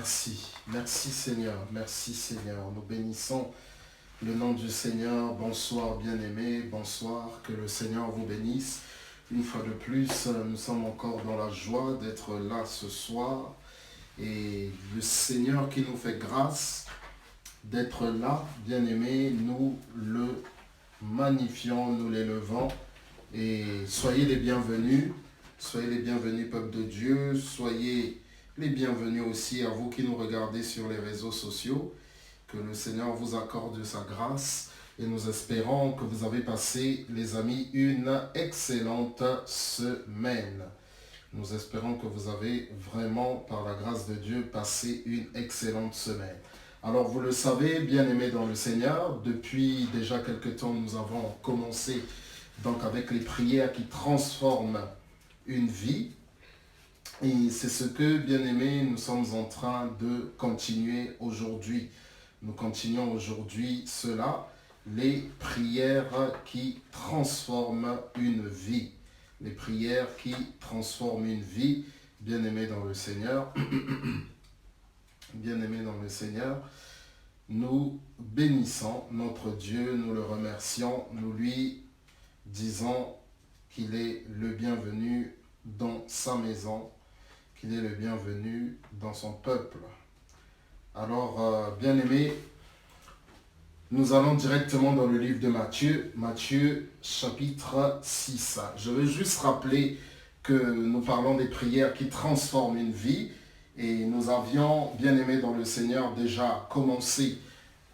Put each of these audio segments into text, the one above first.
Merci. Merci Seigneur. Merci Seigneur. Nous bénissons le nom du Seigneur. Bonsoir bien-aimés. Bonsoir. Que le Seigneur vous bénisse. Une fois de plus, nous sommes encore dans la joie d'être là ce soir. Et le Seigneur qui nous fait grâce d'être là, bien-aimés, nous le magnifions, nous l'élevons. Et soyez les bienvenus. Soyez les bienvenus, peuple de Dieu. Soyez les bienvenus aussi à vous qui nous regardez sur les réseaux sociaux. Que le Seigneur vous accorde sa grâce. Et nous espérons que vous avez passé, les amis, une excellente semaine. Nous espérons que vous avez vraiment, par la grâce de Dieu, passé une excellente semaine. Alors, vous le savez, bien-aimés dans le Seigneur, depuis déjà quelque temps, nous avons commencé donc avec les prières qui transforment une vie. Et c'est ce que, bien-aimés, nous sommes en train de continuer aujourd'hui. Nous continuons aujourd'hui cela, les prières qui transforment une vie. Les prières qui transforment une vie, bien-aimés dans le Seigneur. Bien-aimés dans le Seigneur, nous bénissons notre Dieu, nous le remercions, nous lui disons qu'il est le bienvenu dans sa maison, qu'il est le bienvenu dans son peuple. Alors, bien-aimés, nous allons directement dans le livre de Matthieu, Matthieu chapitre 6. Je veux juste rappeler que nous parlons des prières qui transforment une vie et nous avions, bien-aimés dans le Seigneur, déjà commencé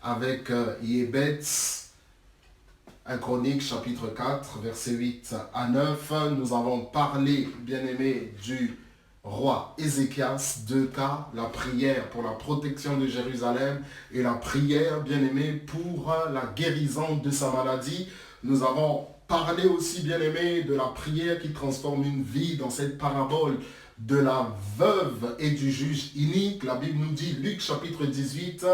avec Yébetz, 1 Chronique chapitre 4, versets 8 à 9. Nous avons parlé, bien-aimés, du roi Ézéchias, 2 cas, la prière pour la protection de Jérusalem et la prière, bien-aimé, pour la guérison de sa maladie. Nous avons parlé aussi, bien-aimé, de la prière qui transforme une vie dans cette parabole de la veuve et du juge inique. La Bible nous dit, Luc chapitre 18,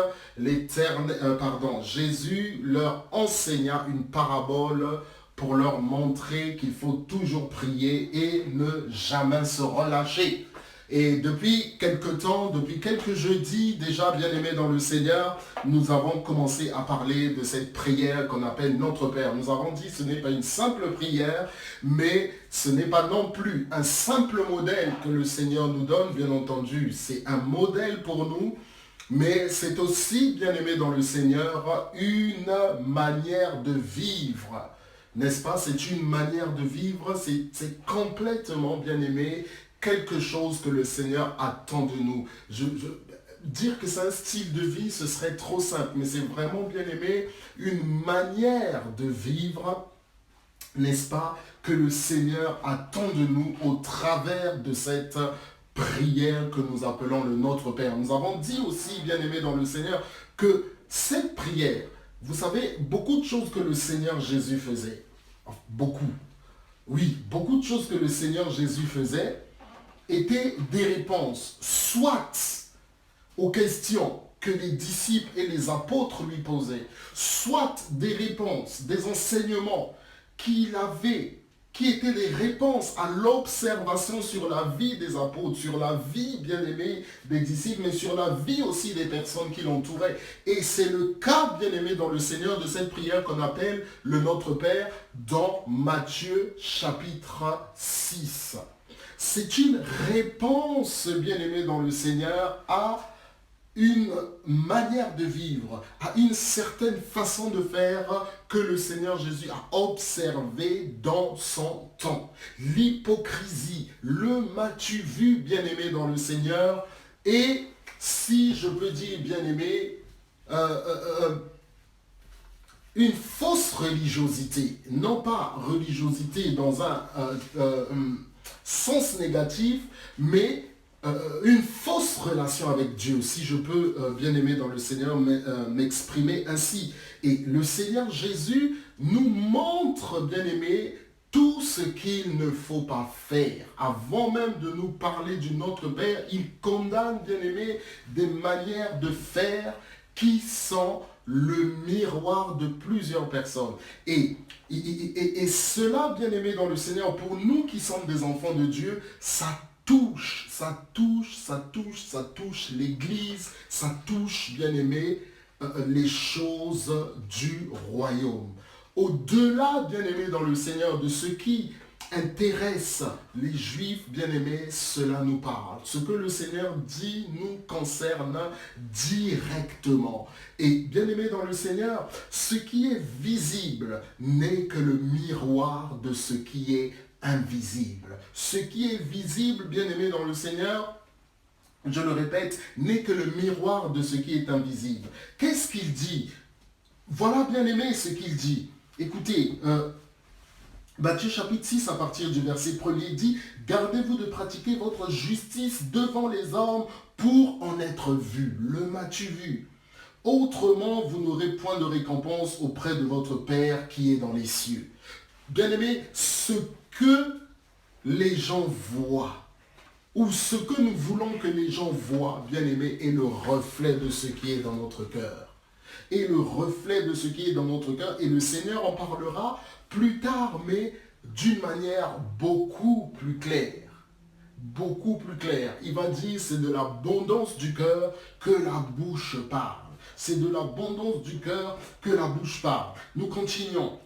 Jésus leur enseigna une parabole pour leur montrer qu'il faut toujours prier et ne jamais se relâcher. Et depuis quelque temps, depuis quelques jeudis déjà, bien-aimés dans le Seigneur, nous avons commencé à parler de cette prière qu'on appelle Notre Père. Nous avons dit que ce n'est pas une simple prière, mais ce n'est pas non plus un simple modèle que le Seigneur nous donne, bien entendu. C'est un modèle pour nous, mais c'est aussi, bien-aimés dans le Seigneur, une manière de vivre. N'est-ce pas? C'est une manière de vivre, c'est complètement, bien-aimé, quelque chose que le Seigneur attend de nous. Dire que c'est un style de vie, ce serait trop simple, mais c'est vraiment, bien-aimé, une manière de vivre, n'est-ce pas, que le Seigneur attend de nous au travers de cette prière que nous appelons le Notre Père. Nous avons dit aussi, bien-aimé dans le Seigneur, que cette prière, vous savez, beaucoup de choses que le Seigneur Jésus faisait, beaucoup, oui, beaucoup de choses que le Seigneur Jésus faisait étaient des réponses, soit aux questions que les disciples et les apôtres lui posaient, soit des réponses, des enseignements qu'il avait, qui étaient des réponses à l'observation sur la vie des apôtres, sur la vie, bien-aimée, des disciples, mais sur la vie aussi des personnes qui l'entouraient. Et c'est le cas, bien-aimé, dans le Seigneur, de cette prière qu'on appelle le Notre Père dans Matthieu chapitre 6. C'est une réponse, bien-aimé, dans le Seigneur, à une manière de vivre, à une certaine façon de faire que le Seigneur Jésus a observé dans son temps. L'hypocrisie, le m'as-tu vu, bien-aimé, dans le Seigneur, et si je peux dire, bien-aimé, une fausse religiosité, non pas religiosité dans un sens négatif, mais une fausse relation avec Dieu, si je peux, bien aimé dans le Seigneur, m'exprimer ainsi. Et le Seigneur Jésus nous montre, bien aimé, tout ce qu'il ne faut pas faire. Avant même de nous parler du Notre Père, il condamne, bien aimé, des manières de faire qui sont le miroir de plusieurs personnes. Et cela, bien aimé dans le Seigneur, pour nous qui sommes des enfants de Dieu, ça touche, ça touche l'Église, ça touche, bien aimé, les choses du royaume. Au-delà, bien aimé, dans le Seigneur, de ce qui intéresse les Juifs, bien aimés, cela nous parle. Ce que le Seigneur dit nous concerne directement. Et bien aimé dans le Seigneur, ce qui est visible n'est que le miroir de ce qui est invisible. Ce qui est visible, bien aimé dans le Seigneur, je le répète, n'est que le miroir de ce qui est invisible. Qu'est-ce qu'il dit? Voilà, bien aimé, ce qu'il dit. Écoutez, Matthieu chapitre 6 à partir du verset 1er dit « Gardez-vous de pratiquer votre justice devant les hommes pour en être vu. » Le m'as-tu vu? Autrement, vous n'aurez point de récompense auprès de votre Père qui est dans les cieux. Bien aimé, ce que les gens voient, ou ce que nous voulons que les gens voient, bien aimé, est le reflet de ce qui est dans notre cœur. Et le reflet de ce qui est dans notre cœur, et le Seigneur en parlera plus tard, mais d'une manière beaucoup plus claire. Beaucoup plus claire. Il va dire, c'est de l'abondance du cœur que la bouche parle. C'est de l'abondance du cœur que la bouche parle. Nous continuons.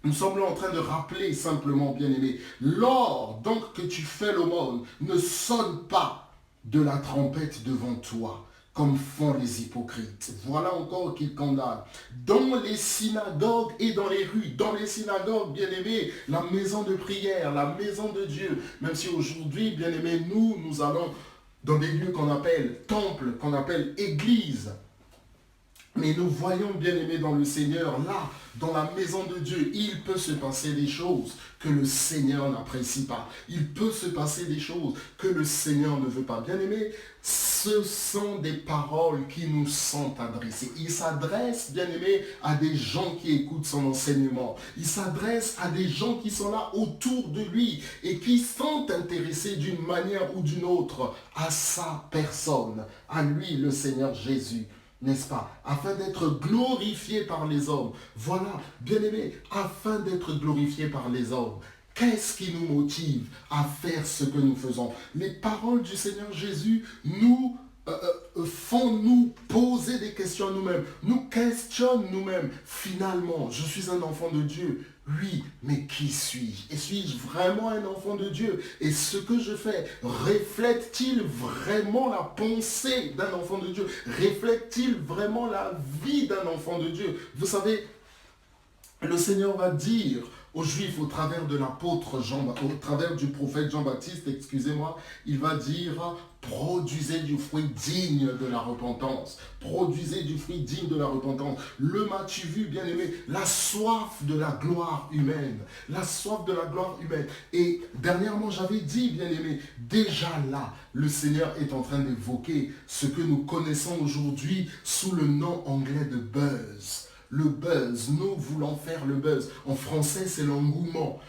Nous sommes là en train de rappeler simplement, bien aimé, lors donc que tu fais l'aumône, ne sonne pas de la trompette devant toi, comme font les hypocrites. Voilà encore qu'ils condamnent. Dans les synagogues et dans les rues, dans les synagogues, bien aimé, la maison de prière, la maison de Dieu, même si aujourd'hui, bien aimé, nous allons dans des lieux qu'on appelle temples, qu'on appelle églises. Mais nous voyons, bien aimés dans le Seigneur, là, dans la maison de Dieu, il peut se passer des choses que le Seigneur n'apprécie pas. Il peut se passer des choses que le Seigneur ne veut pas. Bien aimés, ce sont des paroles qui nous sont adressées. Il s'adresse, bien aimés, à des gens qui écoutent son enseignement. Il s'adresse à des gens qui sont là autour de lui et qui sont intéressés d'une manière ou d'une autre à sa personne, à lui, le Seigneur Jésus. N'est-ce pas? Afin d'être glorifié par les hommes. Voilà, bien-aimés, afin d'être glorifié par les hommes. Qu'est-ce qui nous motive à faire ce que nous faisons? Les paroles du Seigneur Jésus nous font nous poser des questions à nous-mêmes. Nous questionnent nous-mêmes. Finalement, je suis un enfant de Dieu. Oui, mais qui suis-je? Et suis-je vraiment un enfant de Dieu? Et ce que je fais, reflète-t-il vraiment la pensée d'un enfant de Dieu? Reflète-t-il vraiment la vie d'un enfant de Dieu? Vous savez, le Seigneur va dire aux Juifs au travers de l'apôtre Jean, au travers du prophète Jean-Baptiste, excusez-moi, il va dire « Produisez du fruit digne de la repentance. Produisez du fruit digne de la repentance. » Le m'as-tu vu, bien-aimé? La soif de la gloire humaine. La soif de la gloire humaine. Et dernièrement, j'avais dit, bien-aimé, déjà là, le Seigneur est en train d'évoquer ce que nous connaissons aujourd'hui sous le nom anglais de buzz. Le buzz, nous voulons faire le buzz. En français, c'est l'engouement.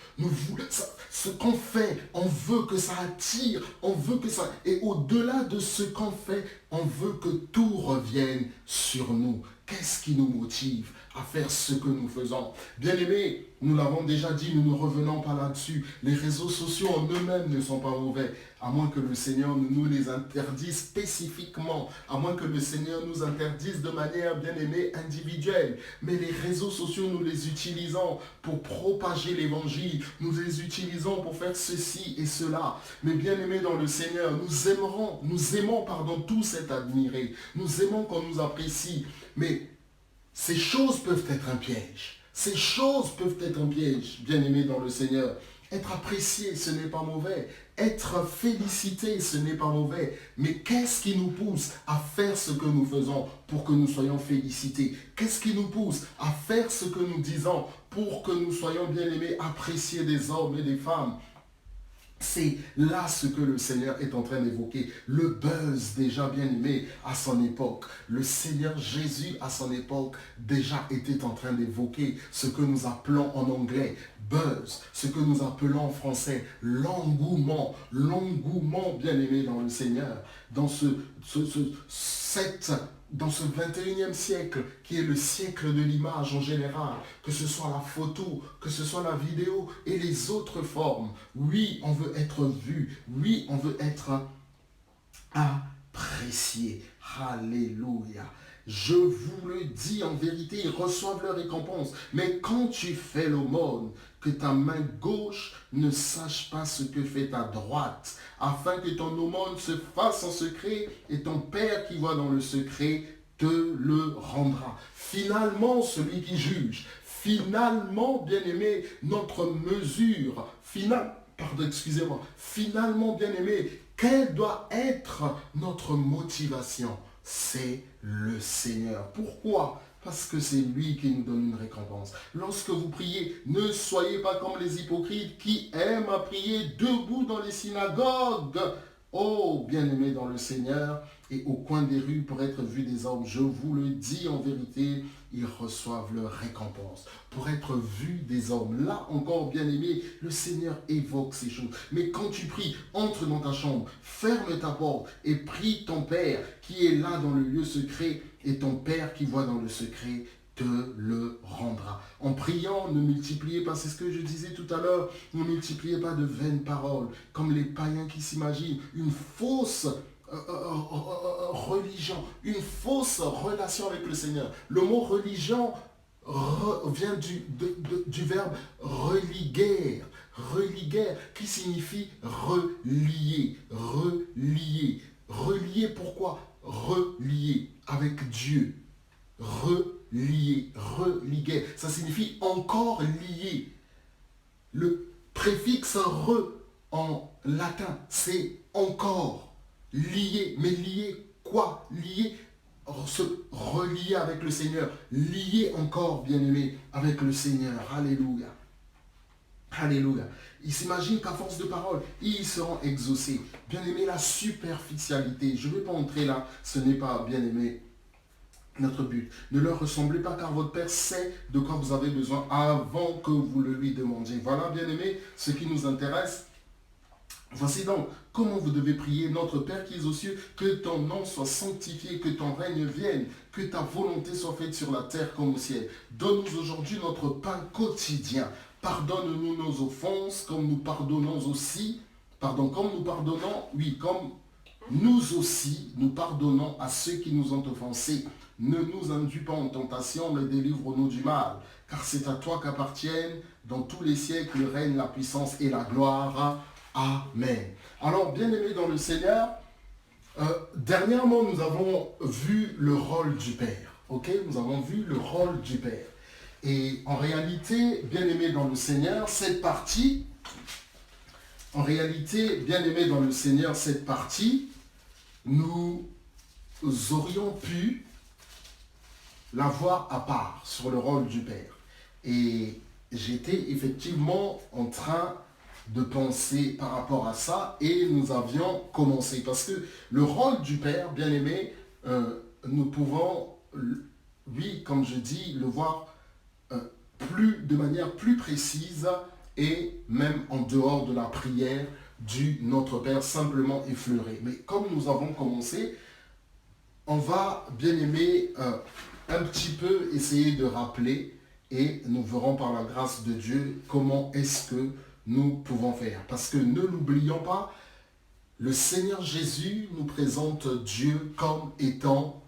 Ce qu'on fait, on veut que ça attire, on veut que ça... Et au-delà de ce qu'on fait, on veut que tout revienne sur nous. Qu'est-ce qui nous motive à faire ce que nous faisons? Bien-aimés, nous l'avons déjà dit, nous ne revenons pas là-dessus. Les réseaux sociaux en eux-mêmes ne sont pas mauvais, à moins que le Seigneur ne nous les interdise spécifiquement, à moins que le Seigneur nous interdise de manière, bien-aimée, individuelle. Mais les réseaux sociaux, nous les utilisons pour propager l'évangile, nous les utilisons pour faire ceci et cela. Mais bien-aimés dans le Seigneur, nous aimons, tous être admirés. Nous aimons qu'on nous apprécie. Mais ces choses peuvent être un piège. Ces choses peuvent être un piège, bien-aimés dans le Seigneur. Être apprécié, ce n'est pas mauvais. Être félicité, ce n'est pas mauvais. Mais qu'est-ce qui nous pousse à faire ce que nous faisons pour que nous soyons félicités? Qu'est-ce qui nous pousse à faire ce que nous disons pour que nous soyons bien-aimés, appréciés des hommes et des femmes? C'est là ce que le Seigneur est en train d'évoquer. Le buzz déjà bien aimé à son époque. Le Seigneur Jésus à son époque déjà était en train d'évoquer ce que nous appelons en anglais buzz. Ce que nous appelons en français l'engouement. L'engouement bien aimé dans le Seigneur. Dans cette dans ce 21e siècle, qui est le siècle de l'image en général, que ce soit la photo, que ce soit la vidéo et les autres formes, oui, on veut être vu, oui, on veut être apprécié. Alléluia. Je vous le dis en vérité, ils reçoivent leur récompense. Mais quand tu fais l'aumône, que ta main gauche ne sache pas ce que fait ta droite, afin que ton aumône se fasse en secret, et ton Père qui voit dans le secret te le rendra. Finalement, celui qui juge, finalement, bien-aimé, notre mesure, finalement, bien-aimé, quelle doit être notre motivation? C'est le Seigneur. Pourquoi? Parce que c'est lui qui nous donne une récompense. Lorsque vous priez, ne soyez pas comme les hypocrites qui aiment à prier debout dans les synagogues. Oh, bien-aimés dans le Seigneur, et au coin des rues pour être vus des hommes, je vous le dis en vérité, ils reçoivent leur récompense. Pour être vus des hommes, là encore, bien-aimé, le Seigneur évoque ces choses. Mais quand tu pries, entre dans ta chambre, ferme ta porte et prie ton Père qui est là dans le lieu secret, et ton Père qui voit dans le secret te le rendra. En priant, ne multipliez pas, c'est ce que je disais tout à l'heure, ne multipliez pas de vaines paroles, comme les païens qui s'imaginent une fausse religion, une fausse relation avec le Seigneur. Le mot religion vient du verbe religuer, qui signifie relier, relier. Relier pourquoi? Relier avec Dieu. Relier, religuer, ça signifie encore lié. Le préfixe re en latin, c'est encore. Lié, mais lié quoi? Lié, se relier avec le Seigneur. Lié encore, bien-aimé, avec le Seigneur. Alléluia. Alléluia. Ils s'imaginent qu'à force de parole, ils seront exaucés. Bien-aimé, la superficialité. Je ne vais pas entrer là, ce n'est pas, bien-aimé, notre but. Ne leur ressemblez pas car votre Père sait de quoi vous avez besoin avant que vous le lui demandiez. Voilà, bien-aimé, ce qui nous intéresse. Voici donc comment vous devez prier. Notre Père qui es aux cieux, que ton nom soit sanctifié, que ton règne vienne, que ta volonté soit faite sur la terre comme au ciel. Donne-nous aujourd'hui notre pain quotidien. Pardonne-nous nos offenses comme nous pardonnons aussi. Comme nous pardonnons, oui, comme nous aussi, nous pardonnons à ceux qui nous ont offensés. Ne nous induis pas en tentation, mais délivre-nous du mal. Car c'est à toi qu'appartiennent dans tous les siècles le règne, la puissance et la gloire. Amen. Alors, bien-aimés dans le Seigneur, dernièrement, nous avons vu le rôle du Père. Ok? Nous avons vu le rôle du Père. Et en réalité, bien-aimés dans le Seigneur, cette partie, nous aurions pu la voir à part sur le rôle du Père. Et j'étais effectivement en train de penser par rapport à ça et nous avions commencé. Parce que le rôle du Père, bien aimé, nous pouvons, oui, comme je dis, le voir de manière plus précise et même en dehors de la prière du Notre Père, simplement effleuré. Mais comme nous avons commencé, on va, bien aimé, un petit peu essayer de rappeler et nous verrons par la grâce de Dieu comment est-ce que nous pouvons faire. Parce que ne l'oublions pas, le Seigneur Jésus nous présente Dieu comme étant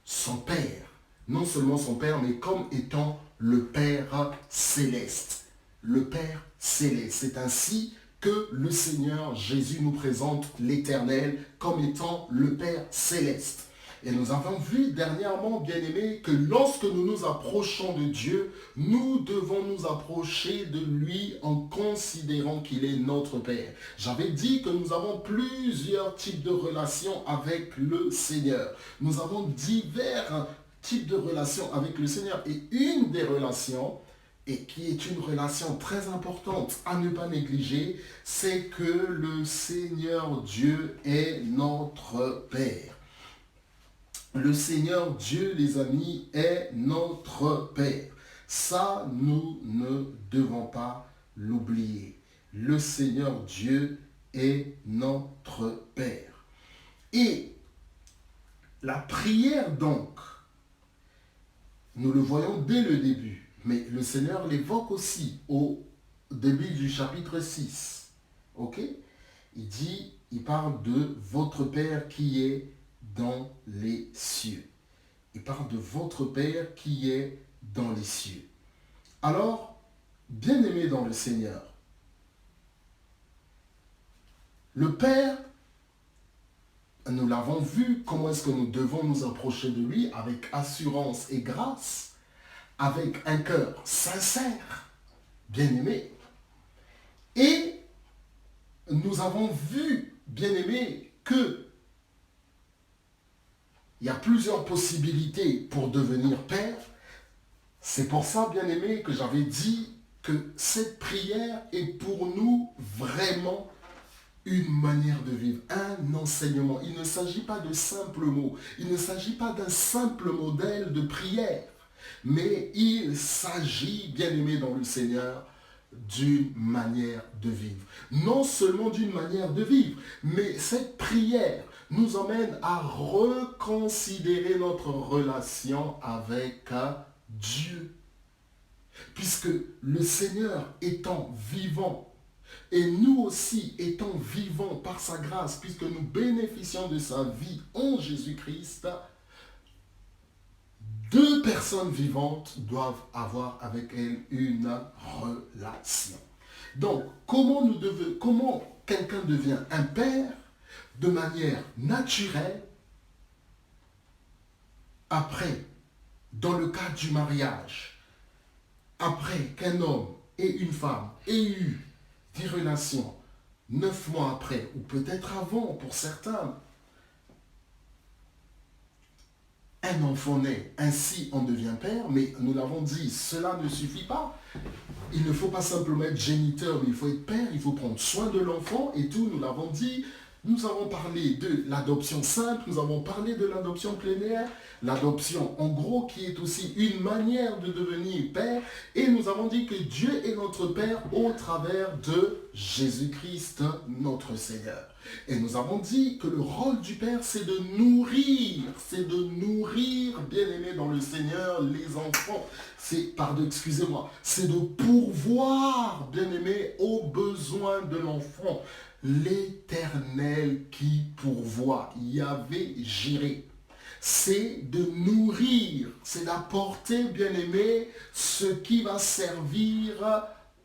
son Père. Non seulement son Père, mais comme étant le Père céleste. Le Père céleste. C'est ainsi que le Seigneur Jésus nous présente l'Éternel comme étant le Père céleste. Et nous avons vu dernièrement, bien-aimés, que lorsque nous nous approchons de Dieu, nous devons nous approcher de lui en considérant qu'il est notre Père. J'avais dit que nous avons plusieurs types de relations avec le Seigneur. Nous avons divers types de relations avec le Seigneur. Et une des relations, et qui est une relation très importante à ne pas négliger, c'est que le Seigneur Dieu est notre Père. Le Seigneur Dieu, les amis, est notre Père. Ça, nous ne devons pas l'oublier. Le Seigneur Dieu est notre Père. Et La prière donc, nous le voyons dès le début, mais le Seigneur l'évoque aussi au début du chapitre 6. Ok? Il parle de votre Père qui est dans les cieux. Il parle de votre Père qui est dans les cieux. Alors, bien-aimé dans le Seigneur, le Père, nous l'avons vu, comment est-ce que nous devons nous approcher de lui avec assurance et grâce, avec un cœur sincère, bien-aimé. Et nous avons vu, bien-aimé, que il y a plusieurs possibilités pour devenir père. C'est pour ça, bien-aimé, que j'avais dit que cette prière est pour nous vraiment une manière de vivre, un enseignement. Il ne s'agit pas de simples mots, il ne s'agit pas d'un simple modèle de prière, mais il s'agit, bien-aimé dans le Seigneur, d'une manière de vivre. Non seulement d'une manière de vivre, mais cette prière nous emmène à reconsidérer notre relation avec Dieu. Puisque le Seigneur étant vivant, et nous aussi étant vivants par sa grâce, puisque nous bénéficions de sa vie en Jésus-Christ, deux personnes vivantes doivent avoir avec elle une relation. Donc, comment quelqu'un devient un père de manière naturelle après, dans le cadre du mariage, après qu'un homme et une femme aient eu des relations 9 mois après, ou peut-être avant pour certains, un enfant naît, ainsi on devient père, mais nous l'avons dit, cela ne suffit pas. Il ne faut pas simplement être géniteur, mais il faut être père, il faut prendre soin de l'enfant et tout, nous l'avons dit. Nous avons parlé de l'adoption simple, nous avons parlé de l'adoption plénière, l'adoption en gros qui est aussi une manière de devenir père. Et nous avons dit que Dieu est notre Père au travers de Jésus-Christ, notre Seigneur. Et nous avons dit que le rôle du Père, c'est de nourrir, bien-aimés dans le Seigneur, les enfants. C'est de pourvoir, bien-aimés, aux besoins de l'enfant. L'Éternel qui pourvoit, Yahvé Jireh. C'est de nourrir, c'est d'apporter, bien-aimé, ce qui va servir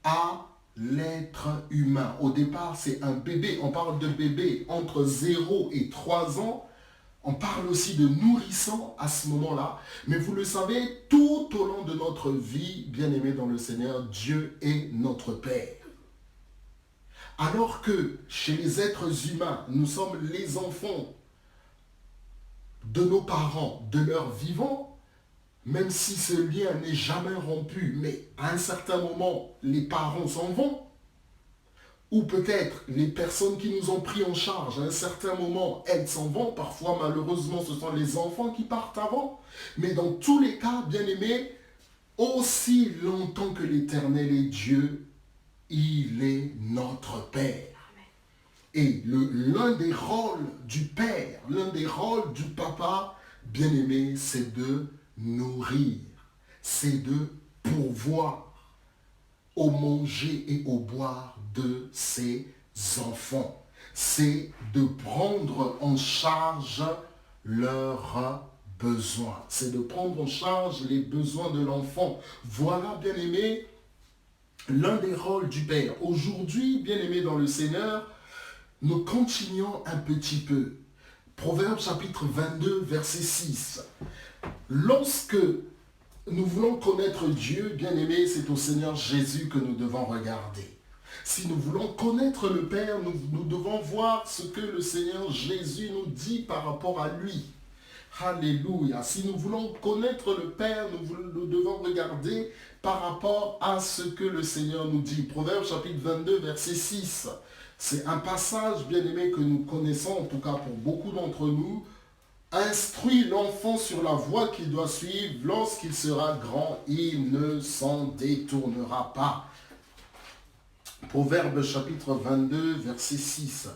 à l'être humain. Au départ, c'est un bébé. On parle de bébé entre 0 et 3 ans. On parle aussi de nourrissant à ce moment-là. Mais vous le savez, tout au long de notre vie, bien-aimé dans le Seigneur, Dieu est notre Père. Alors que chez les êtres humains, nous sommes les enfants de nos parents, de leur vivant, même si ce lien n'est jamais rompu, mais à un certain moment, les parents s'en vont, ou peut-être les personnes qui nous ont pris en charge, à un certain moment, elles s'en vont, parfois malheureusement ce sont les enfants qui partent avant, mais dans tous les cas, bien aimés, aussi longtemps que l'Éternel est Dieu, il est notre Père. Et l'un des rôles du Père, l'un des rôles du Papa, bien-aimé, c'est de nourrir, c'est de pourvoir au manger et au boire de ses enfants. C'est de prendre en charge leurs besoins. C'est de prendre en charge les besoins de l'enfant. Voilà, bien-aimé, l'un des rôles du Père. Aujourd'hui, bien-aimé dans le Seigneur, nous continuons un petit peu. Proverbe chapitre 22, verset 6. Lorsque nous voulons connaître Dieu, bien-aimé, c'est au Seigneur Jésus que nous devons regarder. Si nous voulons connaître le Père, nous devons voir ce que le Seigneur Jésus nous dit par rapport à lui. Alléluia. Si nous voulons connaître le Père, nous devons regarder par rapport à ce que le Seigneur nous dit. Proverbe chapitre 22, verset 6. C'est un passage, bien-aimé, que nous connaissons, en tout cas pour beaucoup d'entre nous. Instruis l'enfant sur la voie qu'il doit suivre. Lorsqu'il sera grand, il ne s'en détournera pas. Proverbe chapitre 22, verset 6.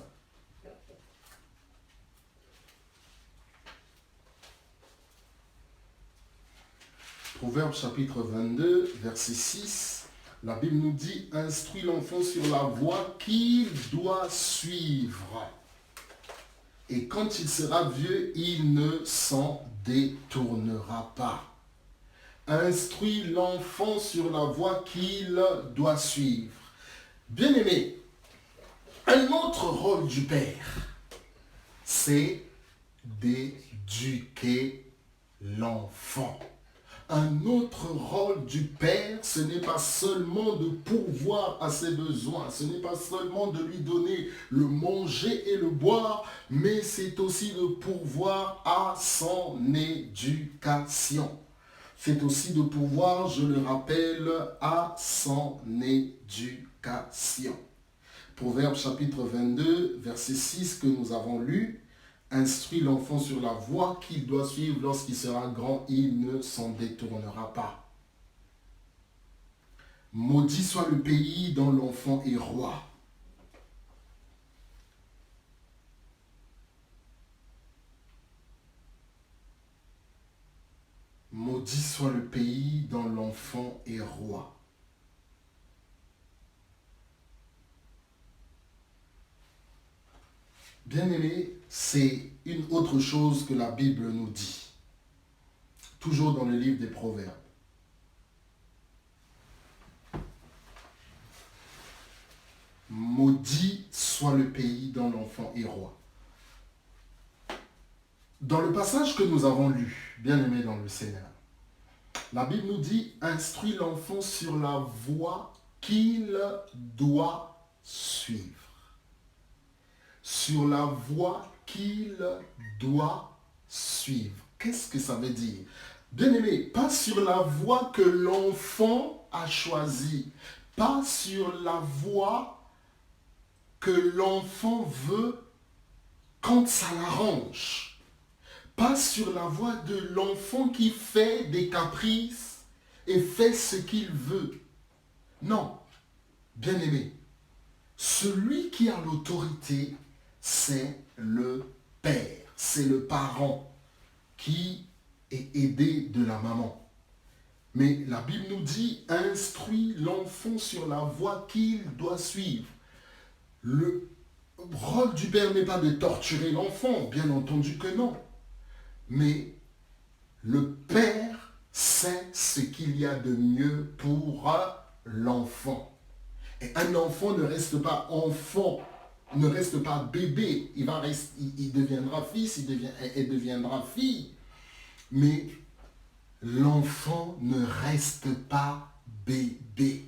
Proverbe chapitre 22, verset 6, la Bible nous dit « Instruis l'enfant sur la voie qu'il doit suivre. Et quand il sera vieux, il ne s'en détournera pas. » Instruis l'enfant sur la voie qu'il doit suivre. Bien-aimé, un autre rôle du Père, c'est d'éduquer l'enfant. Un autre rôle du Père, ce n'est pas seulement de pourvoir à ses besoins, ce n'est pas seulement de lui donner le manger et le boire, mais c'est aussi de pourvoir à son éducation. C'est aussi de pourvoir, je le rappelle, à son éducation. Proverbe chapitre 22, verset 6 que nous avons lu. Instruis l'enfant sur la voie qu'il doit suivre, lorsqu'il sera grand, il ne s'en détournera pas. Maudit soit le pays dont l'enfant est roi. Maudit soit le pays dont l'enfant est roi. Bien-aimé, c'est une autre chose que la Bible nous dit. Toujours dans le livre des Proverbes. Maudit soit le pays dont l'enfant est roi. Dans le passage que nous avons lu, bien-aimé dans le Seigneur, la Bible nous dit « Instruis l'enfant sur la voie qu'il doit suivre. » Sur la voie qu'il doit suivre. Qu'est-ce que ça veut dire? Bien-aimé, pas sur la voie que l'enfant a choisie, pas sur la voie que l'enfant veut quand ça l'arrange, pas sur la voie de l'enfant qui fait des caprices et fait ce qu'il veut. Non, bien-aimé, celui qui a l'autorité, c'est le père, c'est le parent qui est aidé de la maman. Mais la Bible nous dit, instruis l'enfant sur la voie qu'il doit suivre. Le rôle du père n'est pas de torturer l'enfant, bien entendu que non. Mais le père sait ce qu'il y a de mieux pour l'enfant. Et un enfant ne reste pas enfant, ne reste pas bébé. Il deviendra fils, elle deviendra fille. Mais l'enfant ne reste pas bébé.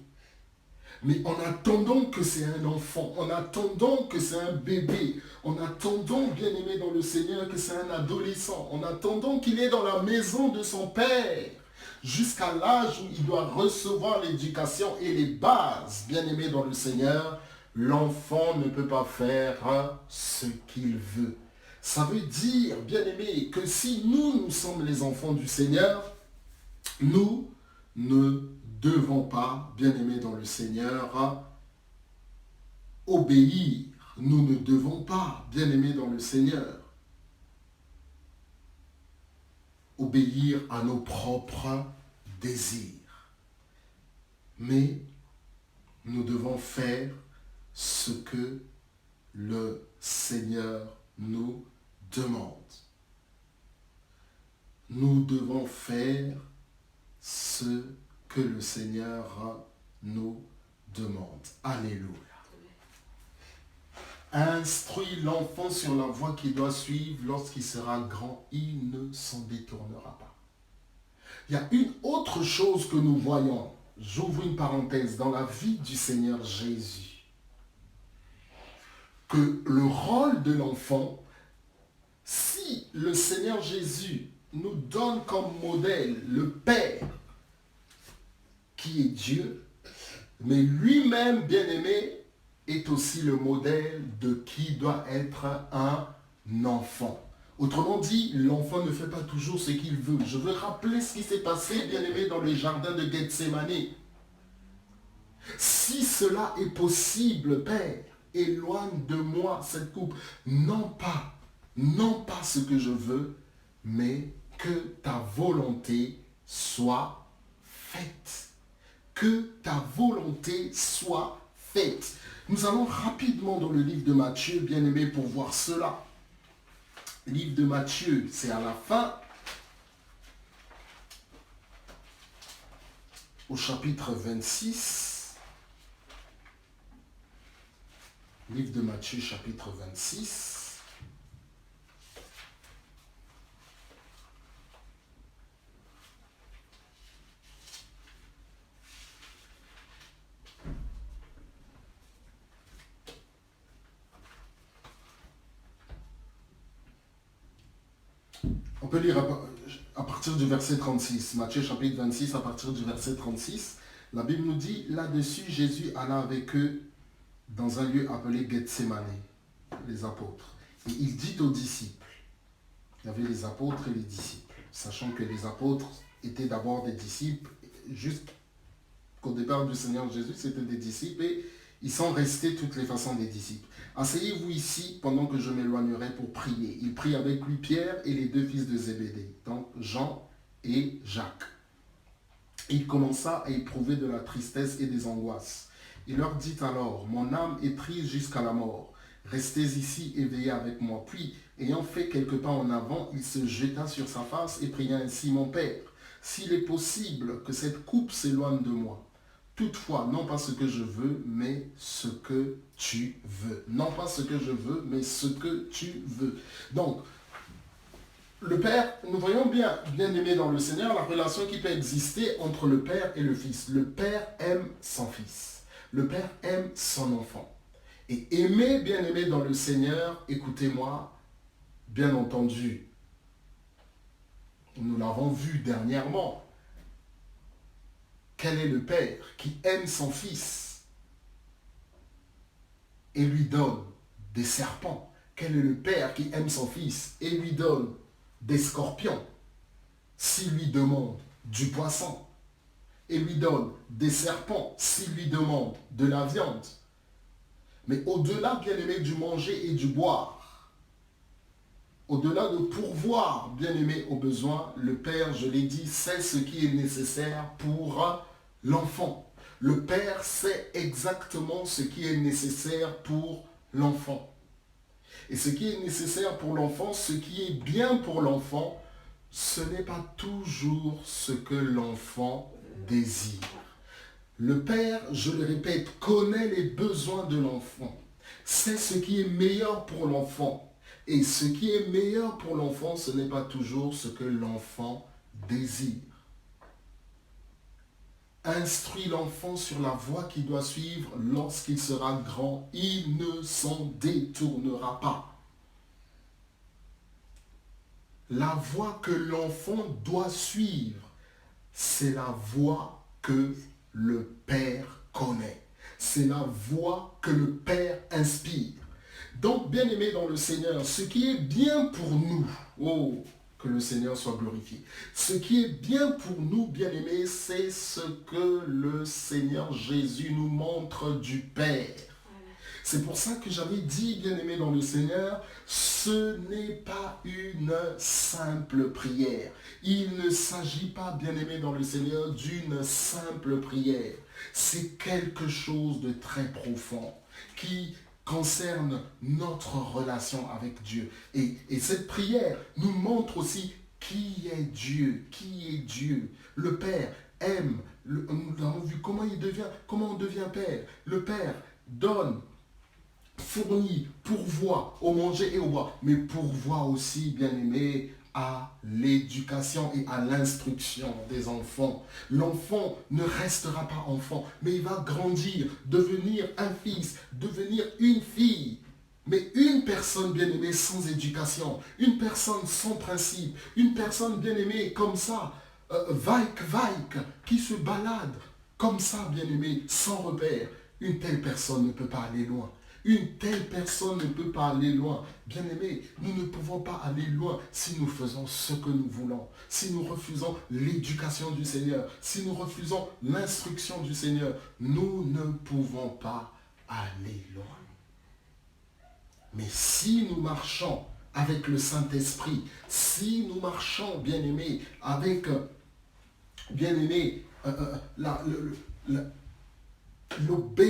Mais en attendant que c'est un enfant, en attendant que c'est un bébé, en attendant, bien-aimé dans le Seigneur, que c'est un adolescent, en attendant qu'il est dans la maison de son père, jusqu'à l'âge où il doit recevoir l'éducation et les bases, bien-aimé dans le Seigneur, l'enfant ne peut pas faire ce qu'il veut. Ça veut dire, bien-aimé, que si nous sommes les enfants du Seigneur, nous ne devons pas, bien-aimés dans le Seigneur, obéir. Nous ne devons pas, bien-aimés dans le Seigneur, obéir à nos propres désirs. Mais nous devons faire ce que le Seigneur nous demande. Nous devons faire ce que le Seigneur nous demande. Alléluia. Instruis l'enfant sur la voie qu'il doit suivre. Lorsqu'il sera grand, il ne s'en détournera pas. Il y a une autre chose que nous voyons, j'ouvre une parenthèse, dans la vie du Seigneur Jésus. Que le rôle de l'enfant, si le Seigneur Jésus nous donne comme modèle le Père, qui est Dieu, mais lui-même, bien-aimé, est aussi le modèle de qui doit être un enfant. Autrement dit, l'enfant ne fait pas toujours ce qu'il veut. Je veux rappeler ce qui s'est passé, bien-aimé, dans le jardin de Gethsémani. Si cela est possible, Père, éloigne de moi cette coupe. Non pas ce que je veux, mais que ta volonté soit faite. Que ta volonté soit faite. Nous allons rapidement dans le livre de Matthieu, bien-aimés, pour voir cela. Livre de Matthieu, c'est à la fin, au chapitre 26. Livre de Matthieu, chapitre 26. On peut lire à partir du verset 36. Matthieu chapitre 26, à partir du verset 36. La Bible nous dit, là-dessus, Jésus alla avec eux dans un lieu appelé Gethsémane, les apôtres. Et il dit aux disciples, il y avait les apôtres et les disciples, sachant que les apôtres étaient d'abord des disciples, jusqu'au départ du Seigneur Jésus, c'était des disciples, et ils sont restés toutes les façons des disciples. Asseyez-vous ici pendant que je m'éloignerai pour prier. Il prit avec lui Pierre et les deux fils de Zébédée, donc Jean et Jacques. Il commença à éprouver de la tristesse et des angoisses. Il leur dit alors, mon âme est triste jusqu'à la mort. Restez ici et veillez avec moi. Puis, ayant fait quelques pas en avant, il se jeta sur sa face et pria ainsi, mon Père, s'il est possible que cette coupe s'éloigne de moi. Toutefois, non pas ce que je veux, mais ce que tu veux. Non pas ce que je veux, mais ce que tu veux. Donc, le Père, nous voyons bien aimé dans le Seigneur, la relation qui peut exister entre le Père et le Fils. Le Père aime son Fils. Le Père aime son enfant. Et aimer, bien aimé dans le Seigneur, écoutez-moi, bien entendu, nous l'avons vu dernièrement. Quel est le Père qui aime son Fils et lui donne des serpents? Quel est le Père qui aime son Fils et lui donne des scorpions? S'il lui demande du poisson et lui donne des serpents, s'il lui demande de la viande. Mais au-delà, bien aimé, du manger et du boire, au-delà de pourvoir, bien aimé, aux besoins, le Père, je l'ai dit, sait ce qui est nécessaire pour l'enfant. Le Père sait exactement ce qui est nécessaire pour l'enfant. Et ce qui est nécessaire pour l'enfant, ce qui est bien pour l'enfant, ce n'est pas toujours ce que l'enfant désire. Le Père, je le répète, connaît les besoins de l'enfant. C'est ce qui est meilleur pour l'enfant. Et ce qui est meilleur pour l'enfant, ce n'est pas toujours ce que l'enfant désire. Instruis l'enfant sur la voie qu'il doit suivre lorsqu'il sera grand. Il ne s'en détournera pas. La voie que l'enfant doit suivre, c'est la voie que le Père connaît. C'est la voie que le Père inspire. Donc, bien-aimés dans le Seigneur, ce qui est bien pour nous, oh, que le Seigneur soit glorifié. Ce qui est bien pour nous, bien-aimés, c'est ce que le Seigneur Jésus nous montre du Père. C'est pour ça que j'avais dit, bien-aimés dans le Seigneur, ce n'est pas une simple prière. Il ne s'agit pas, bien-aimés dans le Seigneur, d'une simple prière. C'est quelque chose de très profond qui concerne notre relation avec Dieu. Et cette prière nous montre aussi qui est Dieu. Qui est Dieu. Le Père aime. Nous avons vu comment on devient Père. Le Père donne, fournit, pourvoit au manger et au boire, mais pourvoit aussi, bien aimé, à l'éducation et à l'instruction des enfants. L'enfant ne restera pas enfant, mais il va grandir, devenir un fils, devenir une fille. Mais une personne bien-aimée sans éducation, une personne sans principe, une personne bien-aimée comme ça, vaik, qui se balade comme ça, bien-aimée, sans repère, une telle personne ne peut pas aller loin. Une telle personne ne peut pas aller loin. Bien-aimés, nous ne pouvons pas aller loin si nous faisons ce que nous voulons, si nous refusons l'éducation du Seigneur, si nous refusons l'instruction du Seigneur. Nous ne pouvons pas aller loin. Mais si nous marchons avec le Saint-Esprit, si nous marchons, bien-aimés, avec Bien-aimés,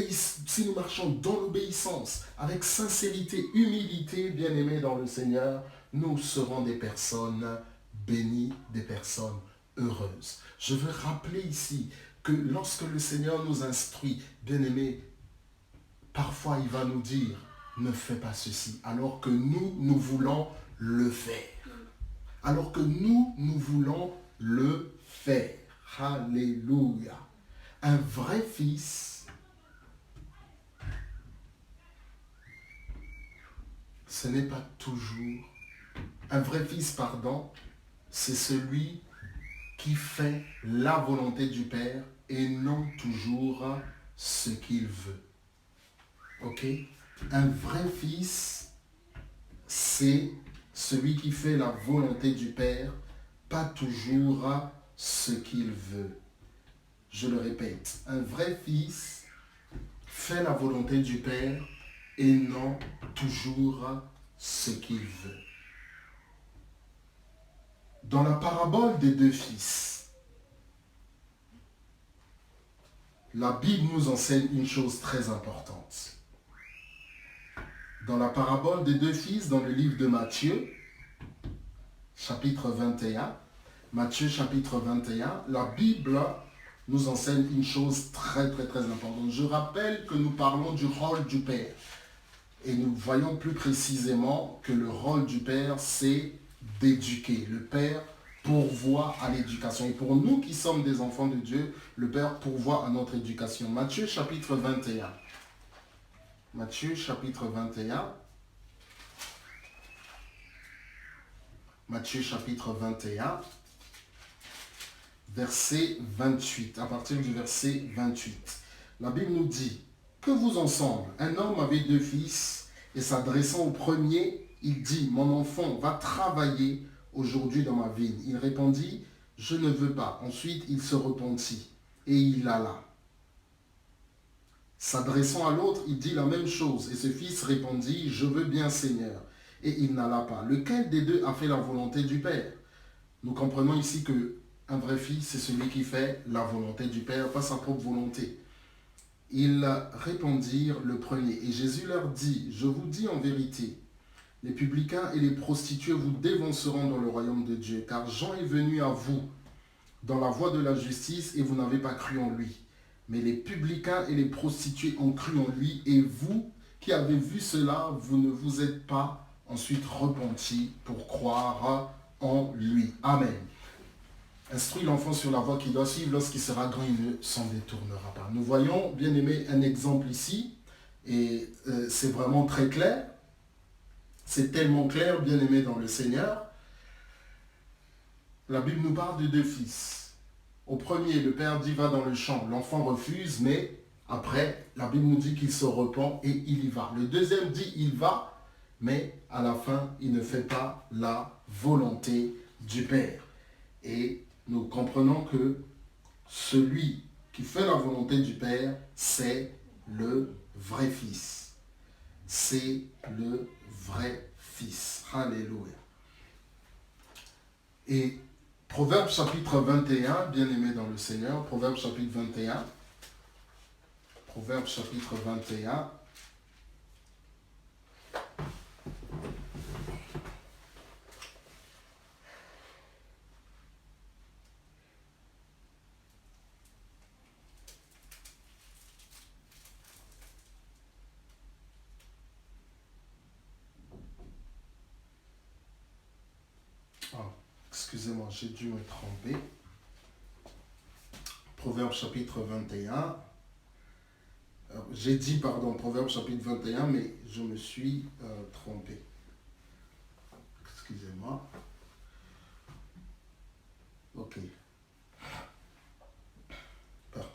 si nous marchons dans l'obéissance, avec sincérité, humilité, bien-aimés dans le Seigneur, nous serons des personnes bénies, des personnes heureuses. Je veux rappeler ici que lorsque le Seigneur nous instruit, bien-aimés, parfois il va nous dire, ne fais pas ceci, alors que nous voulons le faire. Alors que nous voulons le faire. Alléluia. Un vrai fils, ce n'est pas toujours... Un vrai fils, pardon, c'est celui qui fait la volonté du Père et non toujours ce qu'il veut. Ok? Un vrai fils, c'est celui qui fait la volonté du Père, pas toujours ce qu'il veut. Je le répète, un vrai fils fait la volonté du Père et non toujours ce qu'il veut. Dans la parabole des deux fils, la Bible nous enseigne une chose très importante. Dans la parabole des deux fils, dans le livre de Matthieu, chapitre 21, Matthieu chapitre 21, la Bible nous enseigne une chose très importante. Je rappelle que nous parlons du rôle du Père. Et nous voyons plus précisément que le rôle du Père, c'est d'éduquer. Le Père pourvoit à l'éducation. Et pour nous qui sommes des enfants de Dieu, le Père pourvoit à notre éducation. Matthieu chapitre 21. Matthieu chapitre 21. Matthieu chapitre 21. Verset 28. À partir du verset 28. La Bible nous dit, que vous ensemble, un homme avait deux fils, et s'adressant au premier, il dit, mon enfant va travailler aujourd'hui dans ma vigne. Il répondit, je ne veux pas. Ensuite, il se repentit, et il alla. S'adressant à l'autre, il dit la même chose, et ce fils répondit, je veux bien, Seigneur. Et il n'alla pas. Lequel des deux a fait la volonté du Père? Nous comprenons ici que un vrai fils, c'est celui qui fait la volonté du Père, pas sa propre volonté. Ils répondirent le premier. Et Jésus leur dit, je vous dis en vérité, les publicains et les prostituées vous dévanceront dans le royaume de Dieu, car Jean est venu à vous dans la voie de la justice et vous n'avez pas cru en lui. Mais les publicains et les prostituées ont cru en lui, et vous qui avez vu cela, vous ne vous êtes pas ensuite repentis pour croire en lui. Amen. Instruis l'enfant sur la voie qu'il doit suivre, lorsqu'il sera grand, il ne s'en détournera pas. Nous voyons, bien aimé, un exemple ici, et c'est vraiment très clair. C'est tellement clair, bien aimé dans le Seigneur. La Bible nous parle de deux fils. Au premier, le père dit va dans le champ, l'enfant refuse, mais après, la Bible nous dit qu'il se repent et il y va. Le deuxième dit il va, mais à la fin, il ne fait pas la volonté du Père. Et nous comprenons que celui qui fait la volonté du Père, c'est le vrai fils. C'est le vrai fils. Alléluia. Et Proverbe chapitre 21, bien aimé dans le Seigneur, Proverbe chapitre 21. Proverbe chapitre 21. Excusez-moi, j'ai dû me tromper. Proverbe chapitre 21. J'ai dit, pardon, Proverbe chapitre 21, mais je me suis trompé. Excusez-moi. Ok. Pardon.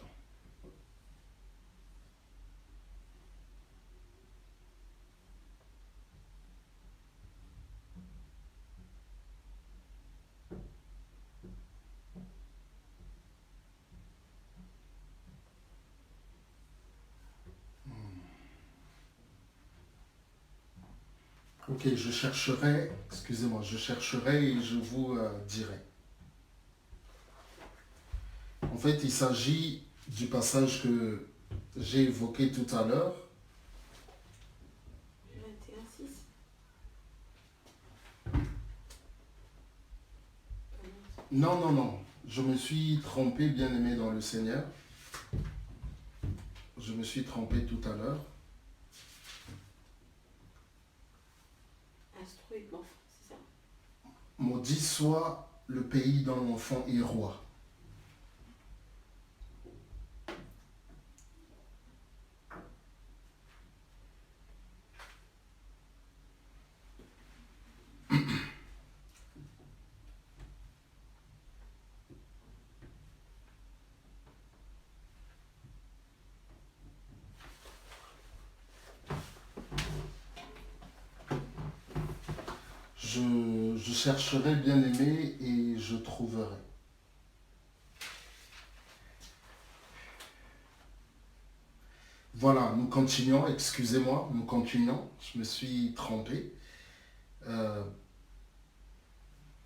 Ok, je chercherai, excusez-moi, je chercherai et je vous dirai. En fait, il s'agit du passage que j'ai évoqué tout à l'heure. 21:6. Non, non, non. Je me suis trompé, bien-aimé dans le Seigneur. Je me suis trompé tout à l'heure. Instruit l'enfant, c'est ça. Maudit soit le pays dont l'enfant est roi. Je chercherai, bien-aimé, et je trouverai. Voilà, nous continuons, excusez-moi, nous continuons, je me suis trompé.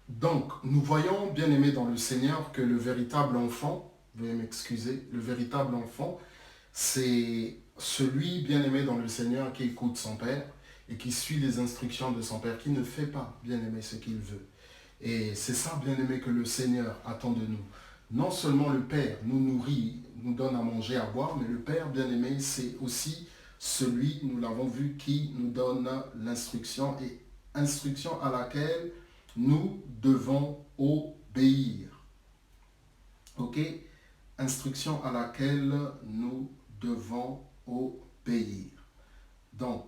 Donc, nous voyons, bien-aimé dans le Seigneur, que le véritable enfant, veuillez m'excuser, le véritable enfant, c'est celui, bien-aimé dans le Seigneur, qui écoute son Père et qui suit les instructions de son Père, qui ne fait pas, bien-aimé, ce qu'il veut. Et c'est ça, bien-aimé, que le Seigneur attend de nous. Non seulement le Père nous nourrit, nous donne à manger, à boire, mais le Père, bien-aimé, c'est aussi celui, nous l'avons vu, qui nous donne l'instruction et instruction à laquelle nous devons obéir. Ok? Instruction à laquelle nous devons obéir. Donc,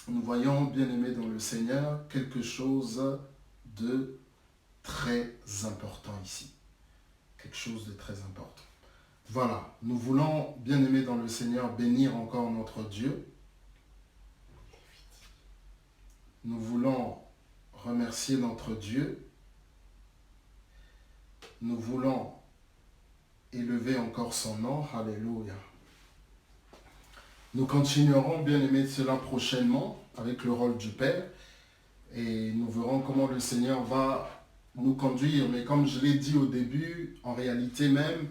nous voyons, bien-aimés dans le Seigneur, quelque chose de très important ici. Quelque chose de très important. Voilà, nous voulons, bien-aimés dans le Seigneur, bénir encore notre Dieu. Nous voulons remercier notre Dieu. Nous voulons élever encore son nom. Alléluia. Nous continuerons, bien-aimés, cela prochainement avec le rôle du Père. Et nous verrons comment le Seigneur va nous conduire. Mais comme je l'ai dit au début, en réalité même,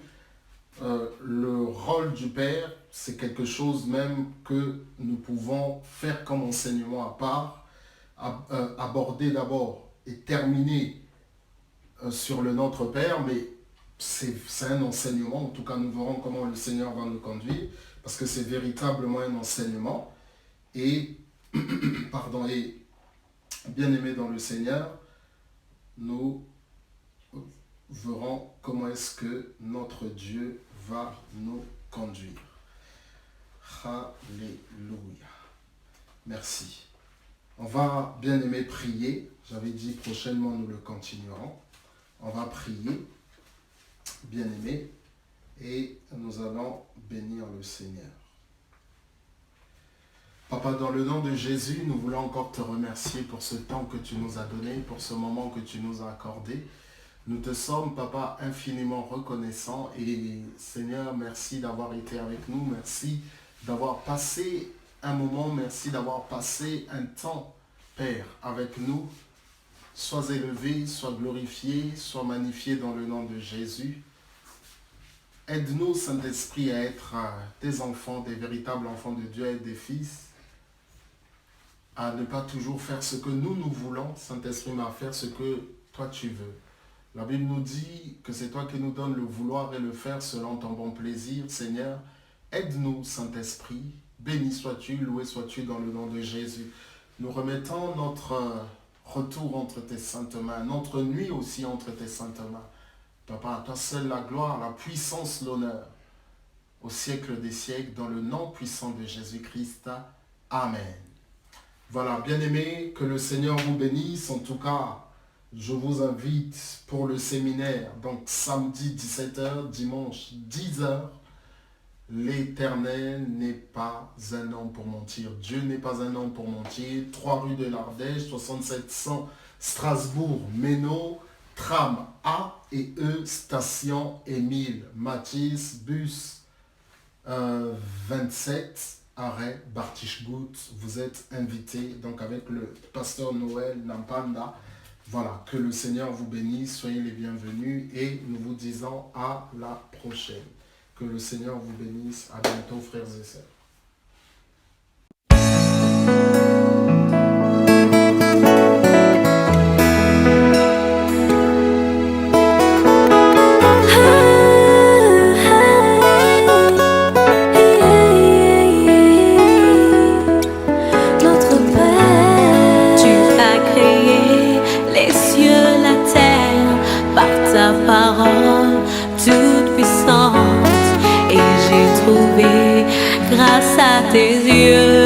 le rôle du Père, c'est quelque chose même que nous pouvons faire comme enseignement à part, aborder d'abord et terminer sur le Notre Père, mais c'est un enseignement. En tout cas, nous verrons comment le Seigneur va nous conduire, parce que c'est véritablement un enseignement. Et, pardon, et bien-aimés dans le Seigneur, nous verrons comment est-ce que notre Dieu va nous conduire. Alléluia. Merci. On va, bien-aimés, prier. J'avais dit prochainement, nous le continuerons. On va prier, bien-aimés, et nous allons bénir le Seigneur. Papa, dans le nom de Jésus, nous voulons encore te remercier pour ce temps que tu nous as donné, pour ce moment que tu nous as accordé. Nous te sommes, Papa, infiniment reconnaissants et Seigneur, merci d'avoir été avec nous, merci d'avoir passé un moment, merci d'avoir passé un temps, Père, avec nous. Sois élevé, sois glorifié, sois magnifié dans le nom de Jésus. Aide-nous, Saint-Esprit, à être des enfants, des véritables enfants de Dieu et des fils, à ne pas toujours faire ce que nous voulons, Saint-Esprit, mais à faire ce que toi tu veux. La Bible nous dit que c'est toi qui nous donnes le vouloir et le faire selon ton bon plaisir, Seigneur. Aide-nous, Saint-Esprit. Béni sois-tu, loué sois-tu dans le nom de Jésus. Nous remettons notre retour entre tes saintes mains, notre nuit aussi entre tes saintes mains. Papa, à toi seul la gloire, la puissance, l'honneur, au siècle des siècles, dans le nom puissant de Jésus-Christ. Amen. Voilà, bien-aimés, que le Seigneur vous bénisse. En tout cas, je vous invite pour le séminaire, donc samedi 17h, dimanche 10h. L'Éternel n'est pas un homme pour mentir. Dieu n'est pas un homme pour mentir. 3 rue de l'Ardèche, 6700 Strasbourg, Méno, tram A et E, station Émile Matisse, bus 27, arrêt Bartichbout. Vous êtes invités donc avec le pasteur Noël Nampanda. Voilà, que le Seigneur vous bénisse, soyez les bienvenus et nous vous disons à la prochaine. Que le Seigneur vous bénisse, à bientôt frères et sœurs. Parole toute puissante et j'ai trouvé grâce à tes yeux.